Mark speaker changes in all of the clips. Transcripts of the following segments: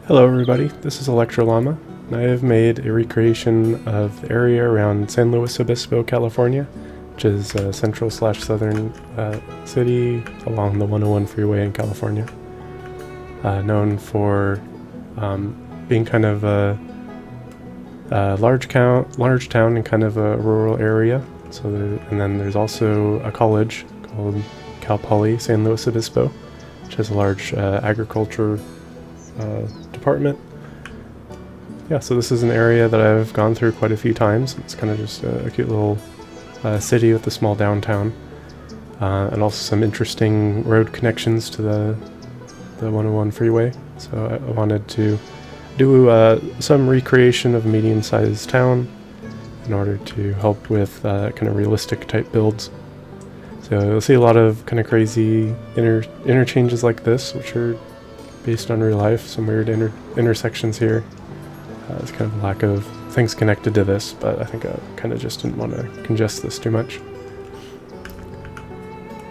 Speaker 1: Hello everybody, this is Electrolama, and I have made a recreation of the area around San Luis Obispo, California, which is a central/southern city along the 101 freeway in California. Known for being kind of a large town and kind of a rural area. And then there's also a college called Cal Poly San Luis Obispo, which has a large agriculture department. Yeah, so this is an area that I've gone through quite a few times. It's kind of just a cute little city with a small downtown, and also some interesting road connections to the 101 freeway. So I wanted to do some recreation of a medium-sized town in order to help with kind of realistic type builds. So you'll see a lot of kind of crazy interchanges like this, which are based on real life. Some weird intersections here. There's kind of a lack of things connected to this, but I think I kind of just didn't want to congest this too much.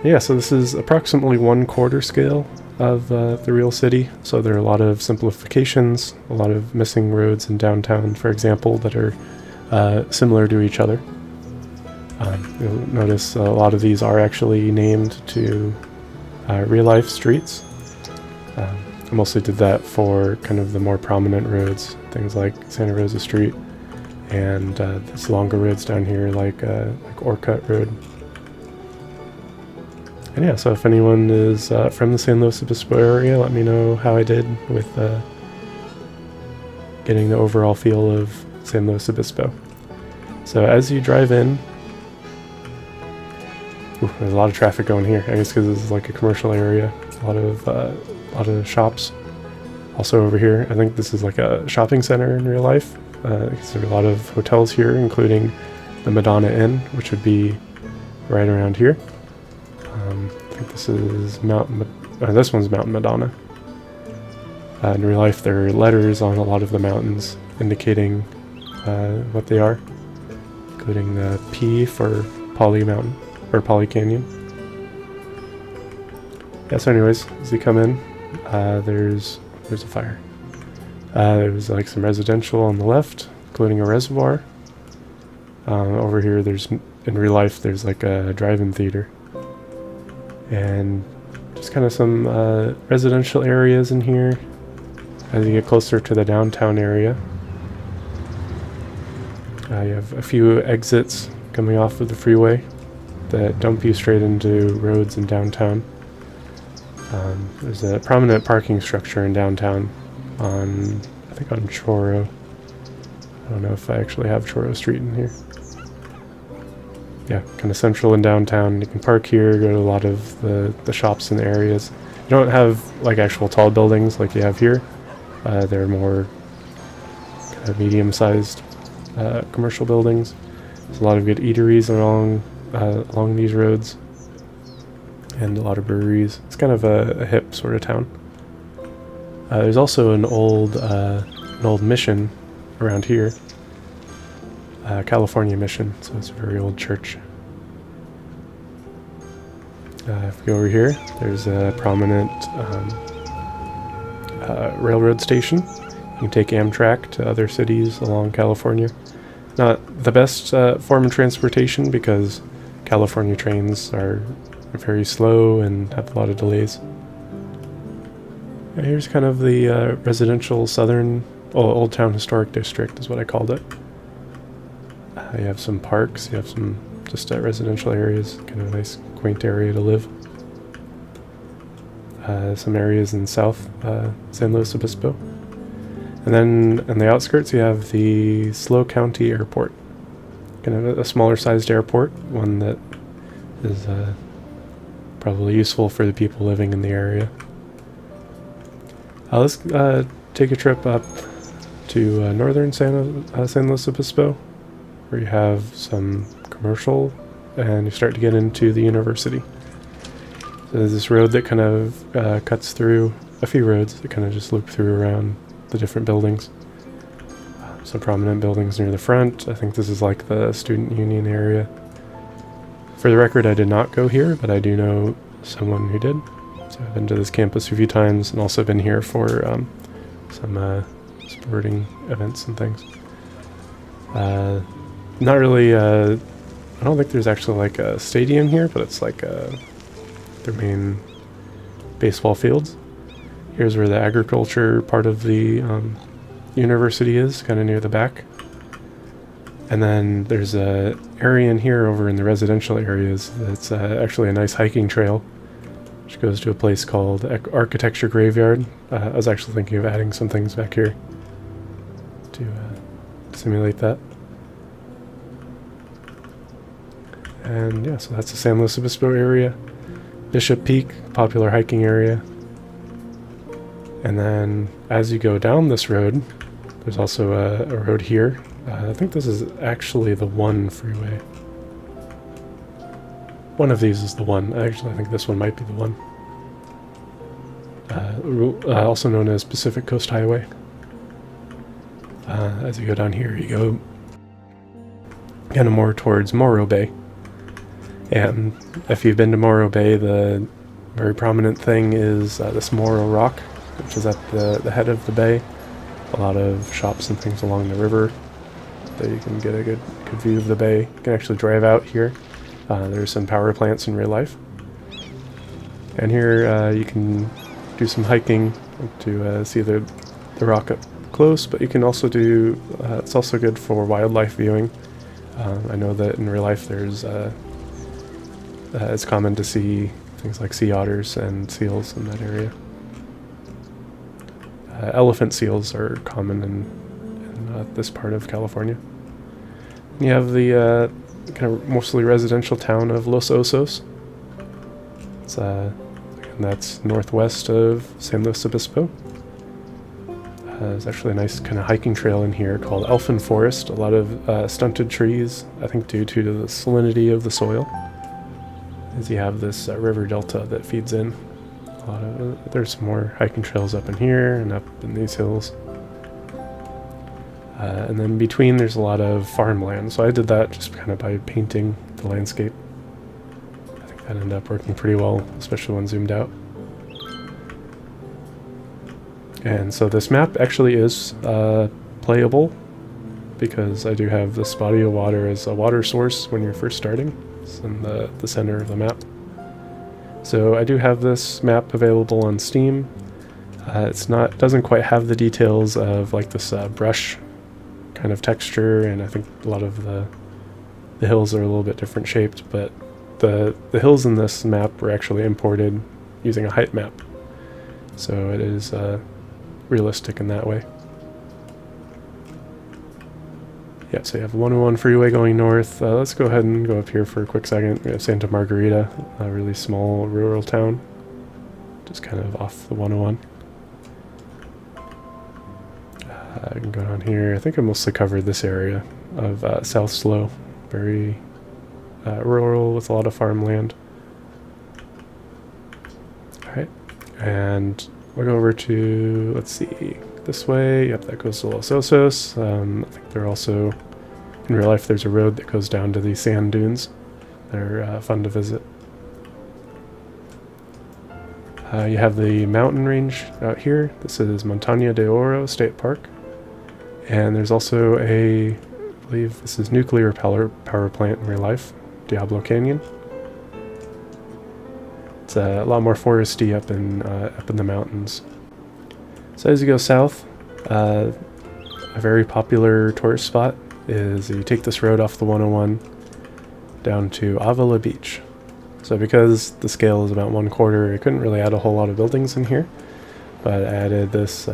Speaker 1: Yeah, so this is approximately 1/4 scale of the real city, so there are a lot of simplifications, a lot of missing roads in downtown, for example, that are similar to each other. You'll notice a lot of these are actually named to real-life streets. I mostly did that for kind of the more prominent roads, things like Santa Rosa Street, and these longer roads down here like Orcutt Road. And yeah, so if anyone is from the San Luis Obispo area, let me know how I did with getting the overall feel of San Luis Obispo. So as you drive in, there's a lot of traffic going here, I guess because this is like a commercial area. A lot of shops. Also over here, I think this is like a shopping center in real life. Because there are a lot of hotels here, including the Madonna Inn, which would be right around here. I think this is this one's Mountain Madonna. In real life, there are letters on a lot of the mountains indicating what they are, including the P for Poly Mountain or Poly Canyon. Yeah, so anyways, as you come in, there's a fire. There's like some residential on the left, including a reservoir. Over here, in real life, there's like a drive-in theater. And just kind of some residential areas in here as you get closer to the downtown area. You have a few exits coming off of the freeway that dump you straight into roads in downtown. There's a prominent parking structure in downtown I think on Choro. I don't know if I actually have Choro Street in here. Yeah, kind of central in downtown. You can park here, go to a lot of the shops in the areas. You don't have like actual tall buildings like you have here. They're more kind of medium-sized commercial buildings. There's a lot of good eateries along these roads, and a lot of breweries. It's kind of a hip sort of town. There's also an old mission around here, California Mission, so it's a very old church. If we go over here, there's a prominent railroad station. You can take Amtrak to other cities along California. Not the best form of transportation because California trains are very slow and have a lot of delays. And here's kind of the residential southern Old Town Historic District is what I called it. You have some parks, you have some just residential areas, kind of a nice quaint area to live. Some areas in South San Luis Obispo. And then on the outskirts you have the SLO County Airport. Kind of a smaller sized airport, one that is probably useful for the people living in the area. Let's take a trip up to northern San Luis Obispo, where you have some commercial, and you start to get into the university. So there's this road that kind of cuts through a few roads that kind of just loop through around the different buildings. Some prominent buildings near the front. I think this is like the student union area. For the record, I did not go here, but I do know someone who did. So I've been to this campus a few times and also been here for some sporting events and things. Not really, I don't think there's actually like a stadium here, but it's like their main baseball fields. Here's where the agriculture part of the university is, kind of near the back. And then there's a area in here over in the residential areas that's actually a nice hiking trail, which goes to a place called Architecture Graveyard. I was actually thinking of adding some things back here to simulate that. And yeah, so that's the San Luis Obispo area. Bishop Peak, popular hiking area. And then as you go down this road, there's also a road here. I think this is actually the 1 freeway. One of these is the 1. Actually, I think this one might be the 1. Also known as Pacific Coast Highway. As you go down here, you go kind of more towards Morro Bay. And if you've been to Morro Bay, the very prominent thing is this Morro Rock, which is at the head of the bay. A lot of shops and things along the river. That you can get a good view of the bay. You can actually drive out here. There's some power plants in real life. And here you can do some hiking to see the rock up close, but you can also do, it's also good for wildlife viewing. I know that in real life there's, it's common to see things like sea otters and seals in that area. Elephant seals are common in this part of California. You have the kind of mostly residential town of Los Osos. It's again, that's northwest of San Luis Obispo. There's actually a nice kind of hiking trail in here called Elfin Forest. A lot of stunted trees, I think due to the salinity of the soil. As you have this river delta that feeds in. There's some more hiking trails up in here and up in these hills. And then between there's a lot of farmland. So I did that just kind of by painting the landscape. I think that ended up working pretty well, especially when zoomed out. And so this map actually is playable because I do have this body of water as a water source when you're first starting. It's in the center of the map. So I do have this map available on Steam. Doesn't quite have the details of like this brush kind of texture, and I think a lot of the hills are a little bit different shaped, but the hills in this map were actually imported using a height map. So it is realistic in that way. Yeah, so you have the 101 freeway going north. Let's go ahead and go up here for a quick second. We have Santa Margarita, a really small rural town, just kind of off the 101. I can go down here. I think I mostly covered this area of South Slow. Very rural with a lot of farmland. Alright, and we'll go over to, let's see, this way. Yep, that goes to Los Osos. I think they're also, in real life, there's a road that goes down to these sand dunes. They're fun to visit. You have the mountain range out here. This is Montaña de Oro State Park. And there's also I believe this is nuclear power plant in real life, Diablo Canyon. It's a lot more foresty up in the mountains. So as you go south, a very popular tourist spot is you take this road off the 101 down to Avila Beach. So because the scale is about 1/4, I couldn't really add a whole lot of buildings in here, but I added this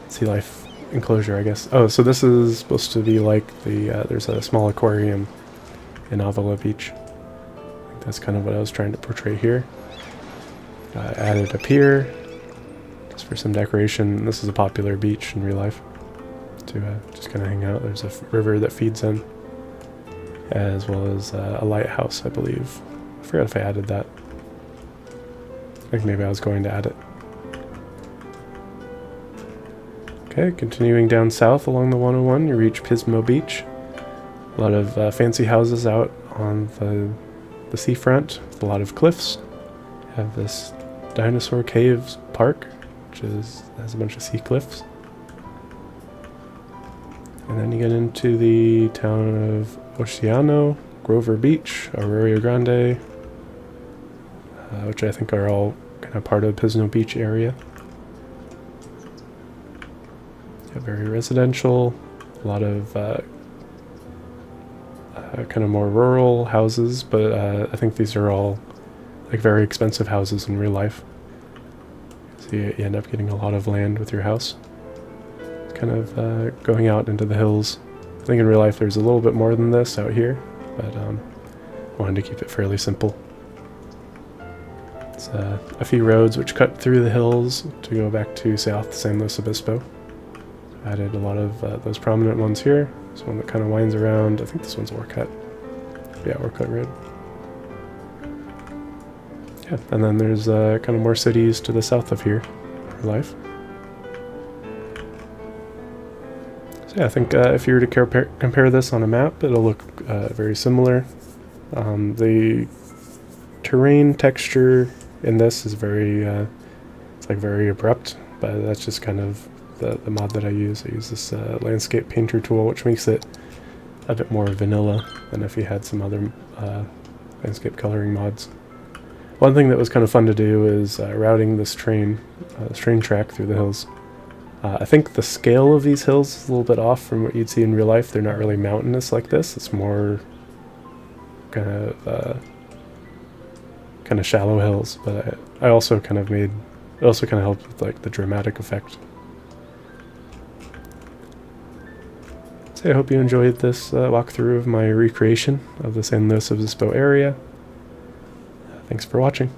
Speaker 1: sea life enclosure, I guess. Oh, so this is supposed to be like there's a small aquarium in Avila Beach. I think that's kind of what I was trying to portray here. I added a pier just for some decoration. This is a popular beach in real life to just kind of hang out. There's a river that feeds in, as well as a lighthouse, I believe. I forgot if I added that. I think maybe I was going to add it. Okay, continuing down south along the 101, you reach Pismo Beach. A lot of fancy houses out on the seafront, with a lot of cliffs. You have this dinosaur caves park, which has a bunch of sea cliffs. And then you get into the town of Oceano, Grover Beach, Arroyo Grande, which I think are all kind of part of Pisno Beach area. Yeah, very residential, a lot of kind of more rural houses, but I think these are all like very expensive houses in real life. So you end up getting a lot of land with your house. Kind of going out into the hills. I think in real life there's a little bit more than this out here, but wanted to keep it fairly simple. It's a few roads which cut through the hills to go back to South San Luis Obispo. Added a lot of those prominent ones here. This one that kind of winds around. I think this one's Orcut. Yeah, Orcut Road. Yeah, and then there's kind of more cities to the south of here for life. So yeah, I think if you were to compare this on a map, it'll look very similar. The terrain texture in this is very, it's like very abrupt, but that's just kind of the mod that I use. I use this landscape painter tool, which makes it a bit more vanilla than if you had some other landscape coloring mods. One thing that was kind of fun to do is routing this train track through the hills. I think the scale of these hills is a little bit off from what you'd see in real life. They're not really mountainous like this. It's more kind of shallow hills, but I also kind of made, it also kind of helped with like the dramatic effect. So I hope you enjoyed this walkthrough of my recreation of the San Luis Obispo area. Thanks for watching.